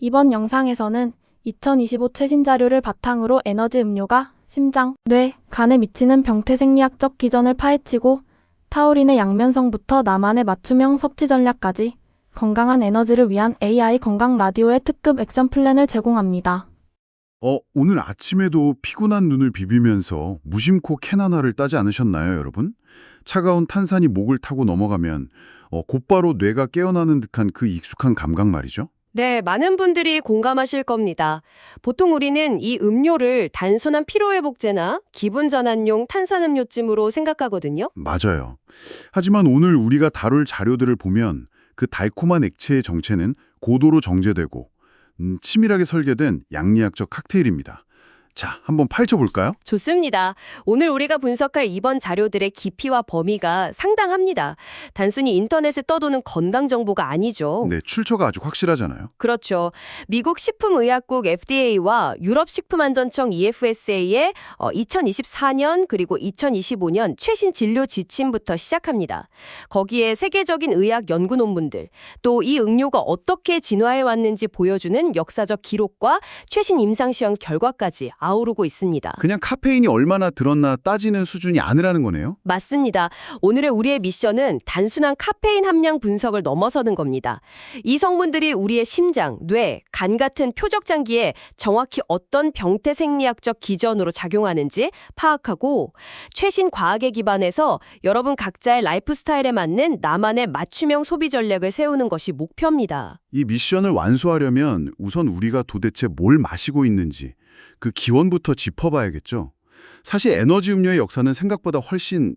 이번 영상에서는 2025 최신 자료를 바탕으로 에너지 음료가 심장, 뇌, 간에 미치는 병태 생리학적 기전을 파헤치고 타우린의 양면성부터 나만의 맞춤형 섭취 전략까지 건강한 에너지를 위한 AI 건강 라디오의 특급 액션 플랜을 제공합니다. 오늘 아침에도 피곤한 눈을 비비면서 무심코 캔 하나를 따지 않으셨나요, 여러분? 차가운 탄산이 목을 타고 넘어가면 곧바로 뇌가 깨어나는 듯한 그 익숙한 감각 말이죠. 네, 많은 분들이 공감하실 겁니다. 보통 우리는 이 음료를 단순한 피로회복제나 기분 전환용 탄산음료쯤으로 생각하거든요. 맞아요. 하지만 오늘 우리가 다룰 자료들을 보면 그 달콤한 액체의 정체는 고도로 정제되고 치밀하게 설계된 양리학적 칵테일입니다. 자, 한번 파헤쳐볼까요? 좋습니다. 오늘 우리가 분석할 이번 자료들의 깊이와 범위가 상당합니다. 단순히 인터넷에 떠도는 건강 정보가 아니죠. 네, 출처가 아주 확실하잖아요. 그렇죠. 미국 식품의약국 FDA와 유럽식품안전청 EFSA의 2024년 그리고 2025년 최신 진료 지침부터 시작합니다. 거기에 세계적인 의학 연구 논문들, 또 이 음료가 어떻게 진화해 왔는지 보여주는 역사적 기록과 최신 임상시험 결과까지 아우르고 있습니다. 그냥 카페인이 얼마나 들었나 따지는 수준이 아니라는 거네요? 맞습니다. 오늘의 우리의 미션은 단순한 카페인 함량 분석을 넘어서는 겁니다. 이 성분들이 우리의 심장, 뇌, 간 같은 표적 장기에 정확히 어떤 병태 생리학적 기전으로 작용하는지 파악하고 최신 과학에 기반해서 여러분 각자의 라이프 스타일에 맞는 나만의 맞춤형 소비 전략을 세우는 것이 목표입니다. 이 미션을 완수하려면 우선 우리가 도대체 뭘 마시고 있는지 그 기원부터 짚어봐야겠죠. 사실 에너지 음료의 역사는 생각보다 훨씬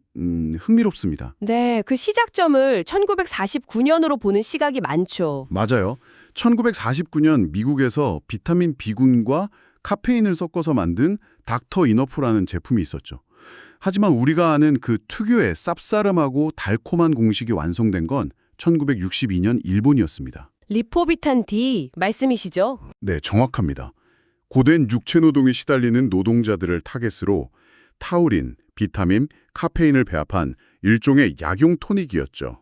흥미롭습니다. 네, 그 시작점을 1949년으로 보는 시각이 많죠. 맞아요. 1949년 미국에서 비타민 B군과 카페인을 섞어서 만든 닥터 이너프라는 제품이 있었죠. 하지만 우리가 아는 그 특유의 쌉싸름하고 달콤한 공식이 완성된 건 1962년 일본이었습니다. 리포비탄 D 말씀이시죠? 네, 정확합니다. 고된 육체 노동에 시달리는 노동자들을 타겟으로 타우린, 비타민, 카페인을 배합한 일종의 약용 토닉이었죠.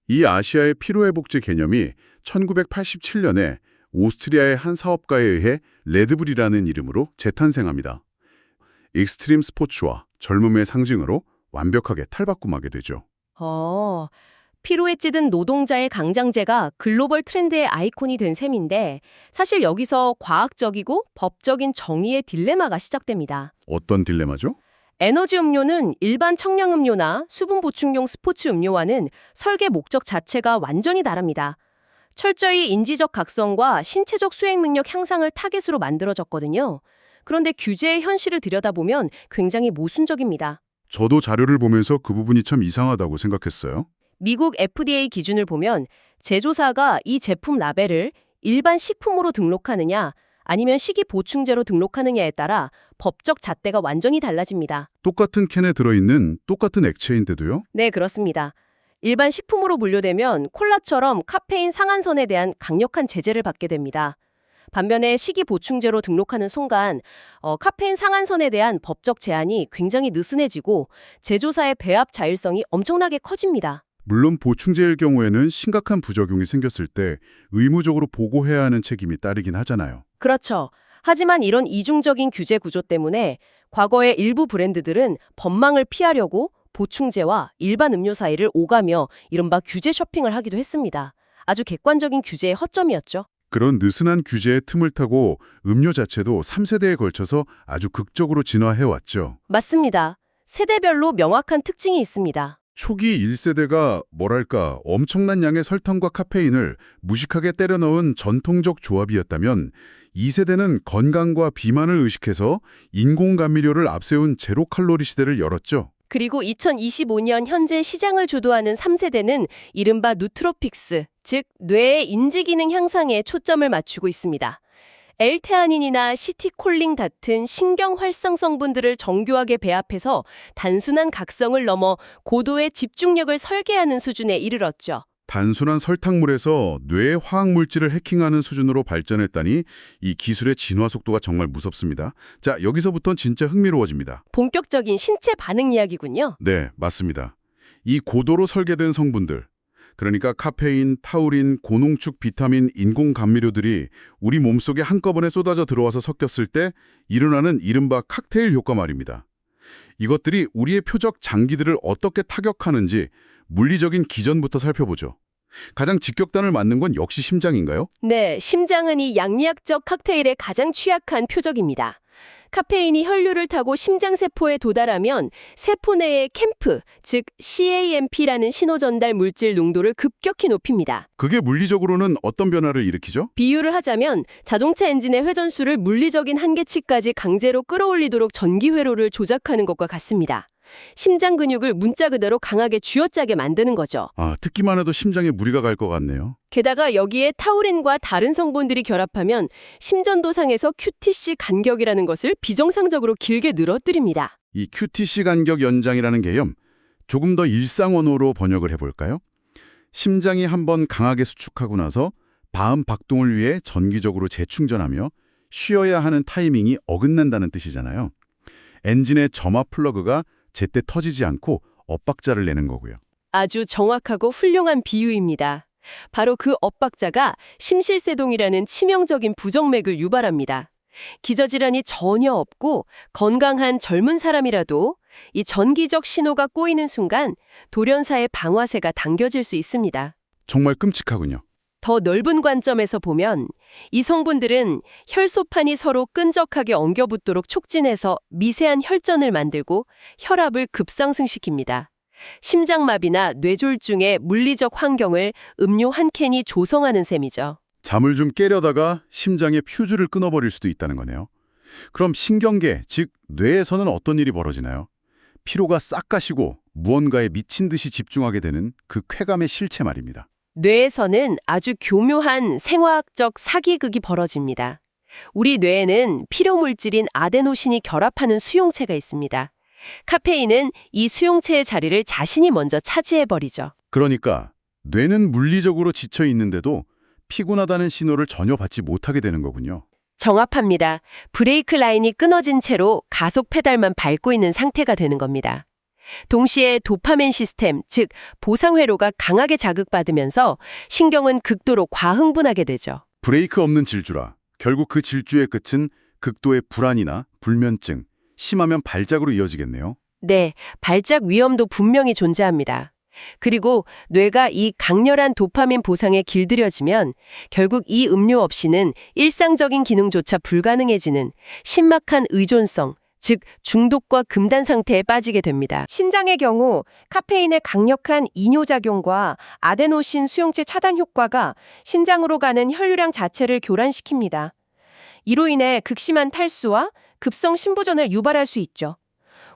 이 아시아의 피로회복제 개념이 1987년에 오스트리아의 한 사업가에 의해 레드불이라는 이름으로 재탄생합니다. 익스트림 스포츠와 젊음의 상징으로 완벽하게 탈바꿈하게 되죠. 피로에 찌든 노동자의 강장제가 글로벌 트렌드의 아이콘이 된 셈인데 사실 여기서 과학적이고 법적인 정의의 딜레마가 시작됩니다. 어떤 딜레마죠? 에너지 음료는 일반 청량 음료나 수분 보충용 스포츠 음료와는 설계 목적 자체가 완전히 다릅니다. 철저히 인지적 각성과 신체적 수행 능력 향상을 타겟으로 만들어졌거든요. 그런데 규제의 현실을 들여다보면 굉장히 모순적입니다. 저도 자료를 보면서 그 부분이 참 이상하다고 생각했어요. 미국 FDA 기준을 보면 제조사가 이 제품 라벨을 일반 식품으로 등록하느냐 아니면 식이 보충제로 등록하느냐에 따라 법적 잣대가 완전히 달라집니다. 똑같은 캔에 들어있는 똑같은 액체인데도요? 네, 그렇습니다. 일반 식품으로 분류되면 콜라처럼 카페인 상한선에 대한 강력한 제재를 받게 됩니다. 반면에 식이 보충제로 등록하는 순간 카페인 상한선에 대한 법적 제한이 굉장히 느슨해지고 제조사의 배합 자율성이 엄청나게 커집니다. 물론 보충제일 경우에는 심각한 부작용이 생겼을 때 의무적으로 보고해야 하는 책임이 따르긴 하잖아요. 그렇죠. 하지만 이런 이중적인 규제 구조 때문에 과거의 일부 브랜드들은 법망을 피하려고 보충제와 일반 음료 사이를 오가며 이른바 규제 쇼핑을 하기도 했습니다. 아주 객관적인 규제의 허점이었죠. 그런 느슨한 규제의 틈을 타고 음료 자체도 3세대에 걸쳐서 아주 극적으로 진화해왔죠. 맞습니다. 세대별로 명확한 특징이 있습니다. 초기 1세대가 뭐랄까 엄청난 양의 설탕과 카페인을 무식하게 때려 넣은 전통적 조합이었다면 2세대는 건강과 비만을 의식해서 인공 감미료를 앞세운 제로 칼로리 시대를 열었죠. 그리고 2025년 현재 시장을 주도하는 3세대는 이른바 누트로픽스, 즉 뇌의 인지기능 향상에 초점을 맞추고 있습니다. L테아닌이나 시티콜린 같은 신경 활성 성분들을 정교하게 배합해서 단순한 각성을 넘어 고도의 집중력을 설계하는 수준에 이르렀죠. 단순한 설탕물에서 뇌의 화학물질을 해킹하는 수준으로 발전했다니 이 기술의 진화 속도가 정말 무섭습니다. 자, 여기서부터는 진짜 흥미로워집니다. 본격적인 신체 반응 이야기군요. 네, 맞습니다. 이 고도로 설계된 성분들, 그러니까 카페인, 타우린, 고농축 비타민, 인공 감미료들이 우리 몸속에 한꺼번에 쏟아져 들어와서 섞였을 때 일어나는 이른바 칵테일 효과 말입니다. 이것들이 우리의 표적 장기들을 어떻게 타격하는지 물리적인 기전부터 살펴보죠. 가장 직격탄을 맞는 건 역시 심장인가요? 네, 심장은 이 양리학적 칵테일에 가장 취약한 표적입니다. 카페인이 혈류를 타고 심장세포에 도달하면 세포 내의 캠프, 즉 CAMP라는 신호전달 물질 농도를 급격히 높입니다. 그게 물리적으로는 어떤 변화를 일으키죠? 비유를 하자면 자동차 엔진의 회전수를 물리적인 한계치까지 강제로 끌어올리도록 전기 회로를 조작하는 것과 같습니다. 심장 근육을 문자 그대로 강하게 쥐어짜게 만드는 거죠. 듣기만 해도 심장에 무리가 갈 것 같네요. 게다가 여기에 타우린과 다른 성분들이 결합하면 심전도상에서 QTC 간격이라는 것을 비정상적으로 길게 늘어뜨립니다. 이 QTC 간격 연장이라는 개념, 조금 더 일상 언어로 번역을 해볼까요? 심장이 한번 강하게 수축하고 나서 다음 박동을 위해 전기적으로 재충전하며 쉬어야 하는 타이밍이 어긋난다는 뜻이잖아요. 엔진의 점화 플러그가 제때 터지지 않고 엇박자를 내는 거고요. 아주 정확하고 훌륭한 비유입니다. 바로 그 엇박자가 심실세동이라는 치명적인 부정맥을 유발합니다. 기저질환이 전혀 없고 건강한 젊은 사람이라도 이 전기적 신호가 꼬이는 순간 돌연사의 방아쇠가 당겨질 수 있습니다. 정말 끔찍하군요. 더 넓은 관점에서 보면 이 성분들은 혈소판이 서로 끈적하게 엉겨붙도록 촉진해서 미세한 혈전을 만들고 혈압을 급상승시킵니다. 심장마비나 뇌졸중의 물리적 환경을 음료 한 캔이 조성하는 셈이죠. 잠을 좀 깨려다가 심장의 퓨즈를 끊어버릴 수도 있다는 거네요. 그럼 신경계, 즉 뇌에서는 어떤 일이 벌어지나요? 피로가 싹 가시고 무언가에 미친 듯이 집중하게 되는 그 쾌감의 실체 말입니다. 뇌에서는 아주 교묘한 생화학적 사기극이 벌어집니다. 우리 뇌에는 피로물질인 아데노신이 결합하는 수용체가 있습니다. 카페인은 이 수용체의 자리를 자신이 먼저 차지해버리죠. 그러니까 뇌는 물리적으로 지쳐 있는데도 피곤하다는 신호를 전혀 받지 못하게 되는 거군요. 정확합니다. 브레이크 라인이 끊어진 채로 가속 페달만 밟고 있는 상태가 되는 겁니다. 동시에 도파민 시스템, 즉 보상회로가 강하게 자극받으면서 신경은 극도로 과흥분하게 되죠. 브레이크 없는 질주라. 결국 그 질주의 끝은 극도의 불안이나 불면증, 심하면 발작으로 이어지겠네요. 네, 발작 위험도 분명히 존재합니다. 그리고 뇌가 이 강렬한 도파민 보상에 길들여지면 결국 이 음료 없이는 일상적인 기능조차 불가능해지는 신막한 의존성, 즉 중독과 금단 상태에 빠지게 됩니다. 신장의 경우 카페인의 강력한 이뇨작용과 아데노신 수용체 차단 효과가 신장으로 가는 혈류량 자체를 교란시킵니다. 이로 인해 극심한 탈수와 급성 심부전을 유발할 수 있죠.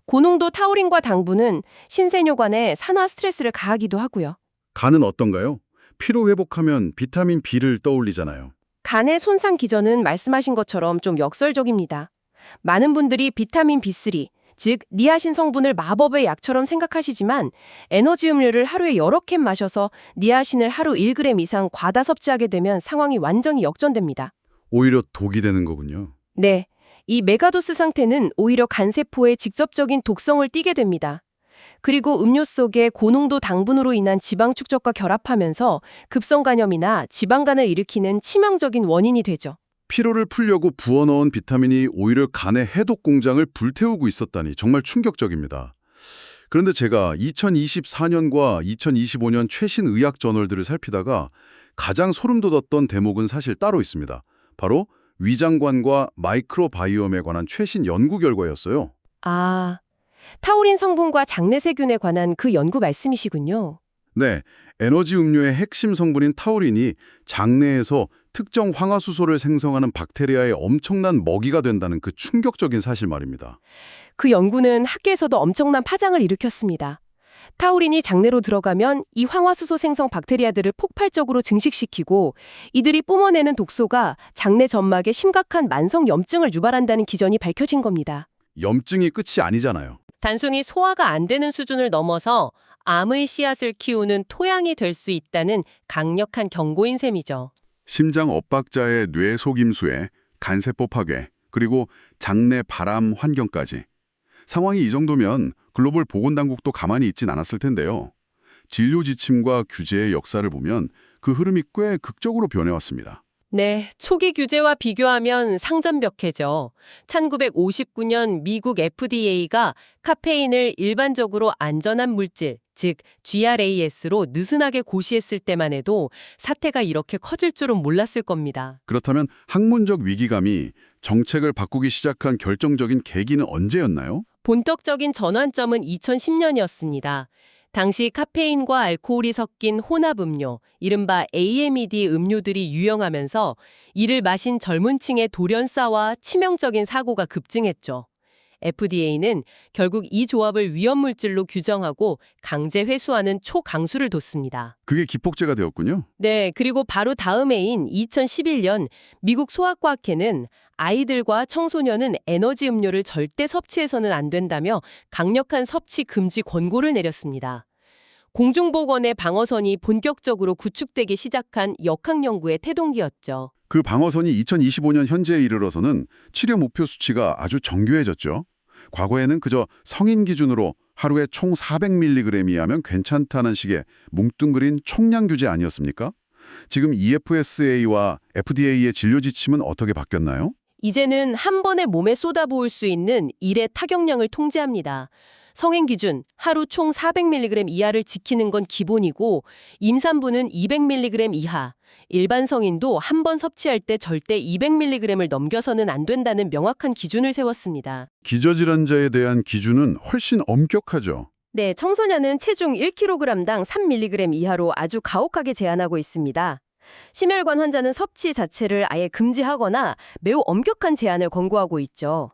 고농도 타우린과 당분은 신세뇨관에 산화 스트레스를 가하기도 하고요. 간은 어떤가요? 피로 회복하면 비타민 B를 떠올리잖아요. 간의 손상 기전은 말씀하신 것처럼 좀 역설적입니다. 많은 분들이 비타민 B3, 즉 니아신 성분을 마법의 약처럼 생각하시지만 에너지 음료를 하루에 여러 캔 마셔서 니아신을 하루 1g 이상 과다 섭취하게 되면 상황이 완전히 역전됩니다. 오히려 독이 되는 거군요. 네, 이 메가도스 상태는 오히려 간세포에 직접적인 독성을 띠게 됩니다. 그리고 음료 속의 고농도 당분으로 인한 지방 축적과 결합하면서 급성간염이나 지방간을 일으키는 치명적인 원인이 되죠. 피로를 풀려고 부어넣은 비타민이 오히려 간의 해독 공장을 불태우고 있었다니 정말 충격적입니다. 그런데 제가 2024년과 2025년 최신 의학 저널들을 살피다가 가장 소름 돋았던 대목은 사실 따로 있습니다. 바로 위장관과 마이크로바이옴에 관한 최신 연구 결과였어요. 아, 타우린 성분과 장내세균에 관한 그 연구 말씀이시군요. 네, 에너지 음료의 핵심 성분인 타우린이 장내에서 특정 황화수소를 생성하는 박테리아의 엄청난 먹이가 된다는 그 충격적인 사실 말입니다. 그 연구는 학계에서도 엄청난 파장을 일으켰습니다. 타우린이 장내로 들어가면 이 황화수소 생성 박테리아들을 폭발적으로 증식시키고 이들이 뿜어내는 독소가 장내 점막에 심각한 만성 염증을 유발한다는 기전이 밝혀진 겁니다. 염증이 끝이 아니잖아요. 단순히 소화가 안 되는 수준을 넘어서 암의 씨앗을 키우는 토양이 될 수 있다는 강력한 경고인 셈이죠. 심장 엇박자에 뇌 속임수에 간세포 파괴, 그리고 장내 발암 환경까지. 상황이 이 정도면 글로벌 보건당국도 가만히 있진 않았을 텐데요. 진료 지침과 규제의 역사를 보면 그 흐름이 꽤 극적으로 변해왔습니다. 네, 초기 규제와 비교하면 상전벽해죠. 1959년 미국 FDA가 카페인을 일반적으로 안전한 물질, 즉 GRAS로 느슨하게 고시했을 때만 해도 사태가 이렇게 커질 줄은 몰랐을 겁니다. 그렇다면 학문적 위기감이 정책을 바꾸기 시작한 결정적인 계기는 언제였나요? 본격적인 전환점은 2010년이었습니다. 당시 카페인과 알코올이 섞인 혼합음료, 이른바 AMED 음료들이 유행하면서 이를 마신 젊은 층의 돌연사와 치명적인 사고가 급증했죠. FDA는 결국 이 조합을 위험물질로 규정하고 강제 회수하는 초강수를 뒀습니다. 그게 기폭제가 되었군요. 네, 그리고 바로 다음 해인 2011년 미국 소아과학회는 아이들과 청소년은 에너지 음료를 절대 섭취해서는 안 된다며 강력한 섭취 금지 권고를 내렸습니다. 공중보건의 방어선이 본격적으로 구축되기 시작한 역학연구의 태동기였죠. 그 방어선이 2025년 현재에 이르러서는 치료 목표 수치가 아주 정교해졌죠. 과거에는 그저 성인 기준으로 하루에 총 400mg 이하면 괜찮다는 식의 뭉뚱그린 총량 규제 아니었습니까? 지금 EFSA와 FDA의 진료 지침은 어떻게 바뀌었나요? 이제는 한 번에 몸에 쏟아부을 수 있는 일의 타격량을 통제합니다. 성인 기준 하루 총 400mg 이하를 지키는 건 기본이고 임산부는 200mg 이하, 일반 성인도 한 번 섭취할 때 절대 200mg을 넘겨서는 안 된다는 명확한 기준을 세웠습니다. 기저질환자에 대한 기준은 훨씬 엄격하죠. 네, 청소년은 체중 1kg당 3mg 이하로 아주 가혹하게 제한하고 있습니다. 심혈관 환자는 섭취 자체를 아예 금지하거나 매우 엄격한 제한을 권고하고 있죠.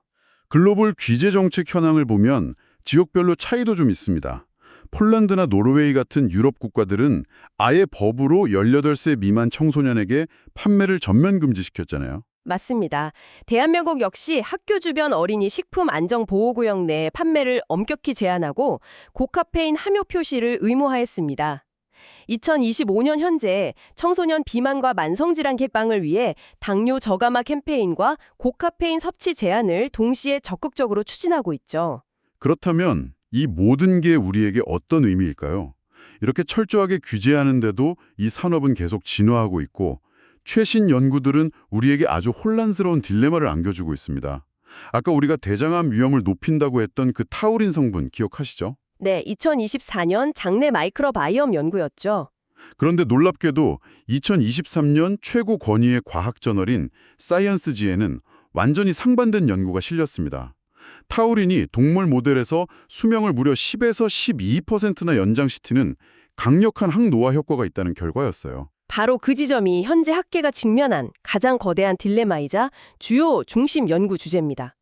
글로벌 규제 정책 현황을 보면 지역별로 차이도 좀 있습니다. 폴란드나 노르웨이 같은 유럽 국가들은 아예 법으로 18세 미만 청소년에게 판매를 전면 금지시켰잖아요. 맞습니다. 대한민국 역시 학교 주변 어린이 식품 안정 보호구역 내 판매를 엄격히 제한하고 고카페인 함유 표시를 의무화했습니다. 2025년 현재 청소년 비만과 만성질환 개방을 위해 당뇨 저감화 캠페인과 고카페인 섭취 제한을 동시에 적극적으로 추진하고 있죠. 그렇다면 이 모든 게 우리에게 어떤 의미일까요? 이렇게 철저하게 규제하는데도 이 산업은 계속 진화하고 있고 최신 연구들은 우리에게 아주 혼란스러운 딜레마를 안겨주고 있습니다. 아까 우리가 대장암 위험을 높인다고 했던 그 타우린 성분 기억하시죠? 네, 2024년 장내 마이크로바이옴 연구였죠. 그런데 놀랍게도 2023년 최고 권위의 과학 저널인 사이언스지에는 완전히 상반된 연구가 실렸습니다. 타우린이 동물 모델에서 수명을 무려 10에서 12%나 연장시키는 강력한 항노화 효과가 있다는 결과였어요. 바로 그 지점이 현재 학계가 직면한 가장 거대한 딜레마이자 주요 중심 연구 주제입니다.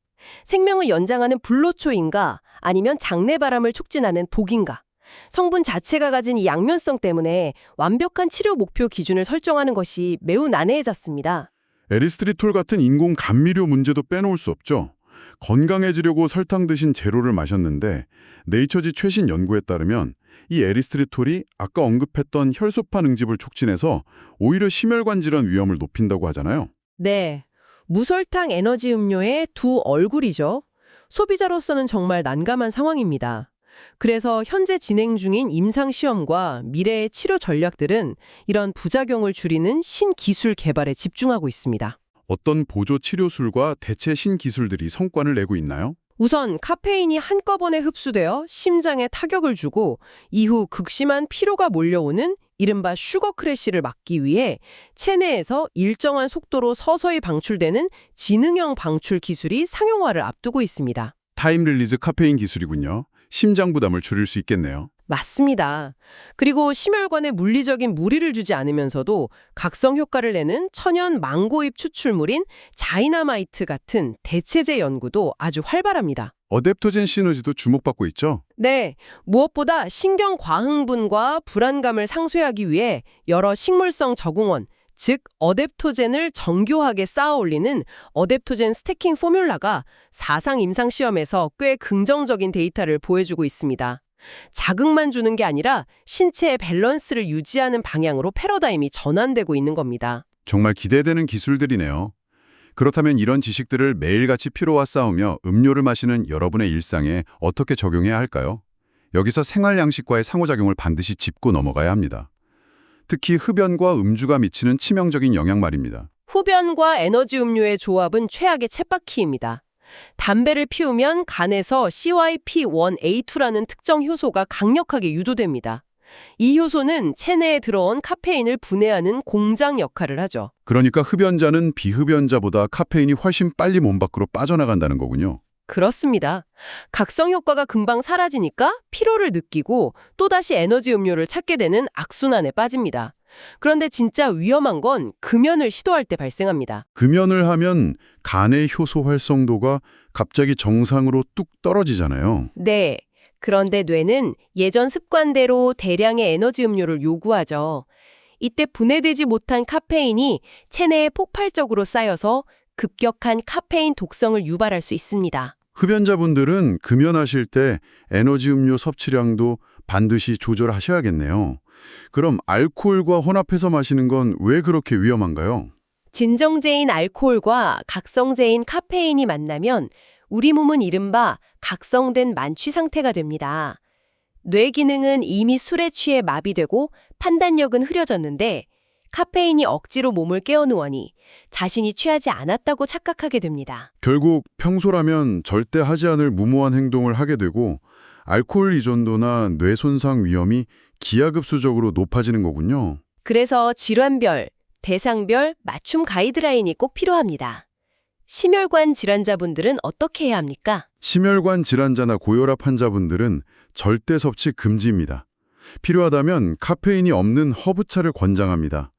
생명을 연장하는 불로초인가 아니면 장내 발암을 촉진하는 독인가. 성분 자체가 가진 이 양면성 때문에 완벽한 치료 목표 기준을 설정하는 것이 매우 난해해졌습니다. 에리스트리톨 같은 인공 감미료 문제도 빼놓을 수 없죠. 건강해지려고 설탕 대신 제로를 마셨는데 네이처지 최신 연구에 따르면 이 에리스트리톨이 아까 언급했던 혈소판 응집을 촉진해서 오히려 심혈관 질환 위험을 높인다고 하잖아요. 네, 무설탕 에너지 음료의 두 얼굴이죠. 소비자로서는 정말 난감한 상황입니다. 그래서 현재 진행 중인 임상시험과 미래의 치료 전략들은 이런 부작용을 줄이는 신기술 개발에 집중하고 있습니다. 어떤 보조 치료술과 대체 신기술들이 성과를 내고 있나요? 우선 카페인이 한꺼번에 흡수되어 심장에 타격을 주고 이후 극심한 피로가 몰려오는 이른바 슈거 크래시를 막기 위해 체내에서 일정한 속도로 서서히 방출되는 지능형 방출 기술이 상용화를 앞두고 있습니다. 타임 릴리즈 카페인 기술이군요. 심장 부담을 줄일 수 있겠네요. 맞습니다. 그리고 심혈관에 물리적인 무리를 주지 않으면서도 각성 효과를 내는 천연 망고잎 추출물인 자이나마이트 같은 대체제 연구도 아주 활발합니다. 어댑토젠 시너지도 주목받고 있죠? 네, 무엇보다 신경 과흥분과 불안감을 상쇄하기 위해 여러 식물성 적응원, 즉 어댑토젠을 정교하게 쌓아 올리는 어댑토젠 스태킹 포뮬라가 사상 임상 시험에서 꽤 긍정적인 데이터를 보여주고 있습니다. 자극만 주는 게 아니라 신체의 밸런스를 유지하는 방향으로 패러다임이 전환되고 있는 겁니다. 정말 기대되는 기술들이네요. 그렇다면 이런 지식들을 매일같이 피로와 싸우며 음료를 마시는 여러분의 일상에 어떻게 적용해야 할까요? 여기서 생활 양식과의 상호작용을 반드시 짚고 넘어가야 합니다. 특히 흡연과 음주가 미치는 치명적인 영향 말입니다. 흡연과 에너지 음료의 조합은 최악의 쳇바퀴입니다. 담배를 피우면 간에서 CYP1A2라는 특정 효소가 강력하게 유도됩니다. 이 효소는 체내에 들어온 카페인을 분해하는 공장 역할을 하죠. 그러니까 흡연자는 비흡연자보다 카페인이 훨씬 빨리 몸 밖으로 빠져나간다는 거군요. 그렇습니다. 각성 효과가 금방 사라지니까 피로를 느끼고 또다시 에너지 음료를 찾게 되는 악순환에 빠집니다. 그런데 진짜 위험한 건 금연을 시도할 때 발생합니다. 금연을 하면 간의 효소 활성도가 갑자기 정상으로 뚝 떨어지잖아요. 네. 그런데 뇌는 예전 습관대로 대량의 에너지 음료를 요구하죠. 이때 분해되지 못한 카페인이 체내에 폭발적으로 쌓여서 급격한 카페인 독성을 유발할 수 있습니다. 흡연자분들은 금연하실 때 에너지 음료 섭취량도 반드시 조절하셔야겠네요. 그럼 알코올과 혼합해서 마시는 건 왜 그렇게 위험한가요? 진정제인 알코올과 각성제인 카페인이 만나면 우리 몸은 이른바 각성된 만취 상태가 됩니다. 뇌 기능은 이미 술에 취해 마비되고 판단력은 흐려졌는데 카페인이 억지로 몸을 깨어누으니 자신이 취하지 않았다고 착각하게 됩니다. 결국 평소라면 절대 하지 않을 무모한 행동을 하게 되고 알코올 의존도나 뇌 손상 위험이 기하급수적으로 높아지는 거군요. 그래서 질환별, 대상별 맞춤 가이드라인이 꼭 필요합니다. 심혈관 질환자분들은 어떻게 해야 합니까? 심혈관 질환자나 고혈압 환자분들은 절대 섭취 금지입니다. 필요하다면 카페인이 없는 허브차를 권장합니다.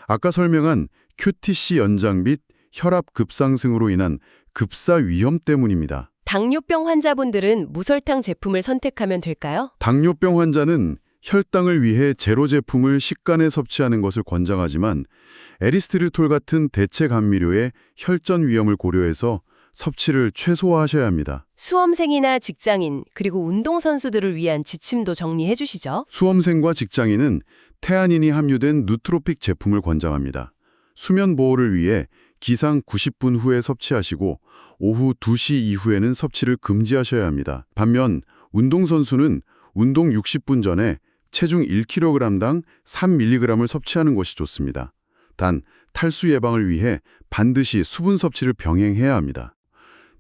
아까 설명한 QTC 연장 및 혈압 급상승으로 인한 급사 위험 때문입니다. 당뇨병 환자분들은 무설탕 제품을 선택하면 될까요? 당뇨병 환자는 혈당을 위해 제로 제품을 식간에 섭취하는 것을 권장하지만 에리스트리톨 같은 대체 감미료의 혈전 위험을 고려해서 섭취를 최소화하셔야 합니다. 수험생이나 직장인, 그리고 운동선수들을 위한 지침도 정리해 주시죠. 수험생과 직장인은 태아닌이 함유된 누트로픽 제품을 권장합니다. 수면 보호를 위해 기상 90분 후에 섭취하시고 오후 2시 이후에는 섭취를 금지하셔야 합니다. 반면 운동선수는 운동 60분 전에 체중 1kg당 3mg을 섭취하는 것이 좋습니다. 단, 탈수 예방을 위해 반드시 수분 섭취를 병행해야 합니다.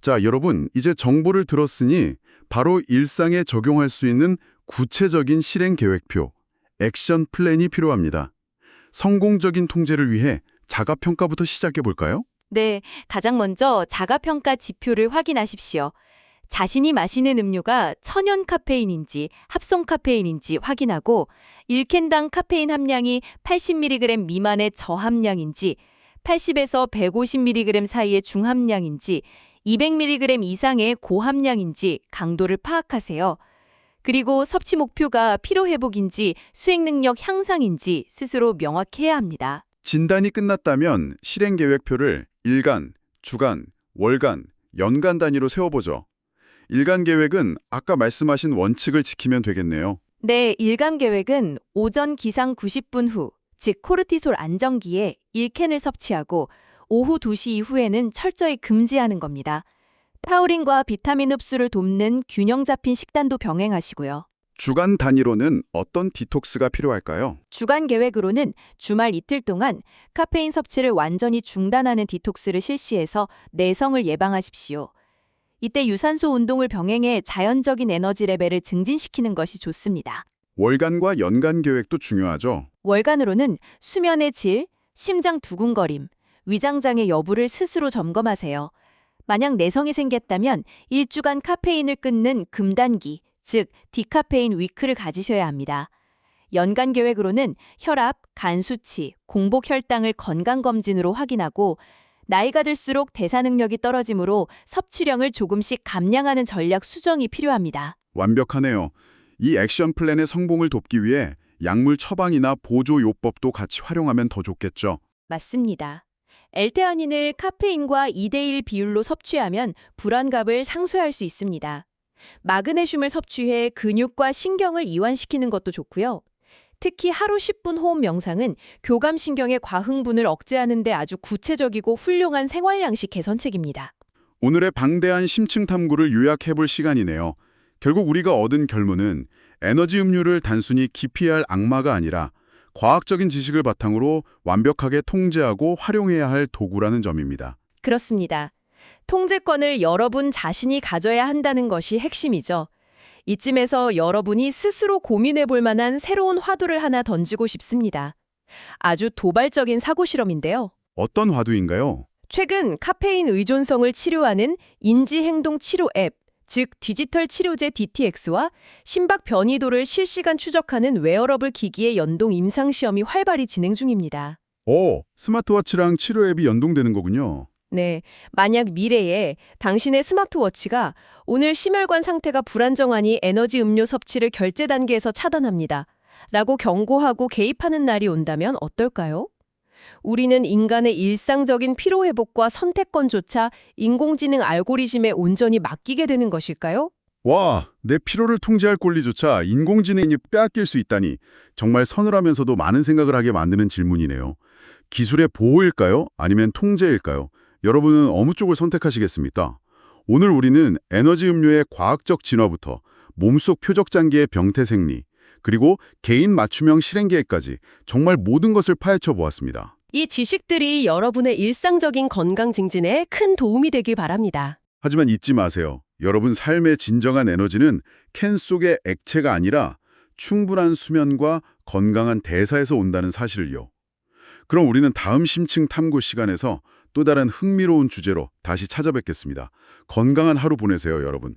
자, 여러분, 이제 정보를 들었으니 바로 일상에 적용할 수 있는 구체적인 실행 계획표, 액션 플랜이 필요합니다. 성공적인 통제를 위해 자가평가부터 시작해 볼까요? 네, 가장 먼저 자가평가 지표를 확인하십시오. 자신이 마시는 음료가 천연 카페인인지 합성 카페인인지 확인하고 1캔당 카페인 함량이 80mg 미만의 저함량인지 80에서 150mg 사이의 중함량인지 200mg 이상의 고함량인지 강도를 파악하세요. 그리고 섭취 목표가 피로회복인지 수행능력 향상인지 스스로 명확해야 합니다. 진단이 끝났다면 실행 계획표를 일간, 주간, 월간, 연간 단위로 세워보죠. 일간 계획은 아까 말씀하신 원칙을 지키면 되겠네요. 네, 일간 계획은 오전 기상 90분 후, 즉 코르티솔 안정기에 1캔을 섭취하고 오후 2시 이후에는 철저히 금지하는 겁니다. 타우린과 비타민 흡수를 돕는 균형 잡힌 식단도 병행하시고요. 주간 단위로는 어떤 디톡스가 필요할까요? 주간 계획으로는 주말 이틀 동안 카페인 섭취를 완전히 중단하는 디톡스를 실시해서 내성을 예방하십시오. 이때 유산소 운동을 병행해 자연적인 에너지 레벨을 증진시키는 것이 좋습니다. 월간과 연간 계획도 중요하죠. 월간으로는 수면의 질, 심장 두근거림, 위장장애 여부를 스스로 점검하세요. 만약 내성이 생겼다면 1주간 카페인을 끊는 금단기, 즉 디카페인 위크를 가지셔야 합니다. 연간 계획으로는 혈압, 간 수치, 공복 혈당을 건강검진으로 확인하고 나이가 들수록 대사 능력이 떨어지므로 섭취량을 조금씩 감량하는 전략 수정이 필요합니다. 완벽하네요. 이 액션 플랜의 성공을 돕기 위해 약물 처방이나 보조 요법도 같이 활용하면 더 좋겠죠. 맞습니다. L테아닌을 카페인과 2대1 비율로 섭취하면 불안감을 상쇄할 수 있습니다. 마그네슘을 섭취해 근육과 신경을 이완시키는 것도 좋고요. 특히 하루 10분 호흡 명상은 교감신경의 과흥분을 억제하는 데 아주 구체적이고 훌륭한 생활양식 개선책입니다. 오늘의 방대한 심층 탐구를 요약해볼 시간이네요. 결국 우리가 얻은 결론은 에너지 음료를 단순히 기피해야 할 악마가 아니라 과학적인 지식을 바탕으로 완벽하게 통제하고 활용해야 할 도구라는 점입니다. 그렇습니다. 통제권을 여러분 자신이 가져야 한다는 것이 핵심이죠. 이쯤에서 여러분이 스스로 고민해 볼 만한 새로운 화두를 하나 던지고 싶습니다. 아주 도발적인 사고 실험인데요. 어떤 화두인가요? 최근 카페인 의존성을 치료하는 인지행동 치료 앱, 즉 디지털 치료제 DTX와 심박 변이도를 실시간 추적하는 웨어러블 기기의 연동 임상시험이 활발히 진행 중입니다. 오, 스마트워치랑 치료 앱이 연동되는 거군요. 네, 만약 미래에 당신의 스마트워치가 오늘 심혈관 상태가 불안정하니 에너지 음료 섭취를 결제 단계에서 차단합니다. 라고 경고하고 개입하는 날이 온다면 어떨까요? 우리는 인간의 일상적인 피로회복과 선택권조차 인공지능 알고리즘에 온전히 맡기게 되는 것일까요? 와, 내 피로를 통제할 권리조차 인공지능이 빼앗길 수 있다니 정말 서늘하면서도 많은 생각을 하게 만드는 질문이네요. 기술의 보호일까요? 아니면 통제일까요? 여러분은 어느 쪽을 선택하시겠습니까? 오늘 우리는 에너지 음료의 과학적 진화부터 몸속 표적장기의 병태 생리, 그리고 개인 맞춤형 실행 계획까지 정말 모든 것을 파헤쳐 보았습니다. 이 지식들이 여러분의 일상적인 건강 증진에 큰 도움이 되길 바랍니다. 하지만 잊지 마세요. 여러분 삶의 진정한 에너지는 캔 속의 액체가 아니라 충분한 수면과 건강한 대사에서 온다는 사실을요. 그럼 우리는 다음 심층 탐구 시간에서 또 다른 흥미로운 주제로 다시 찾아뵙겠습니다. 건강한 하루 보내세요, 여러분.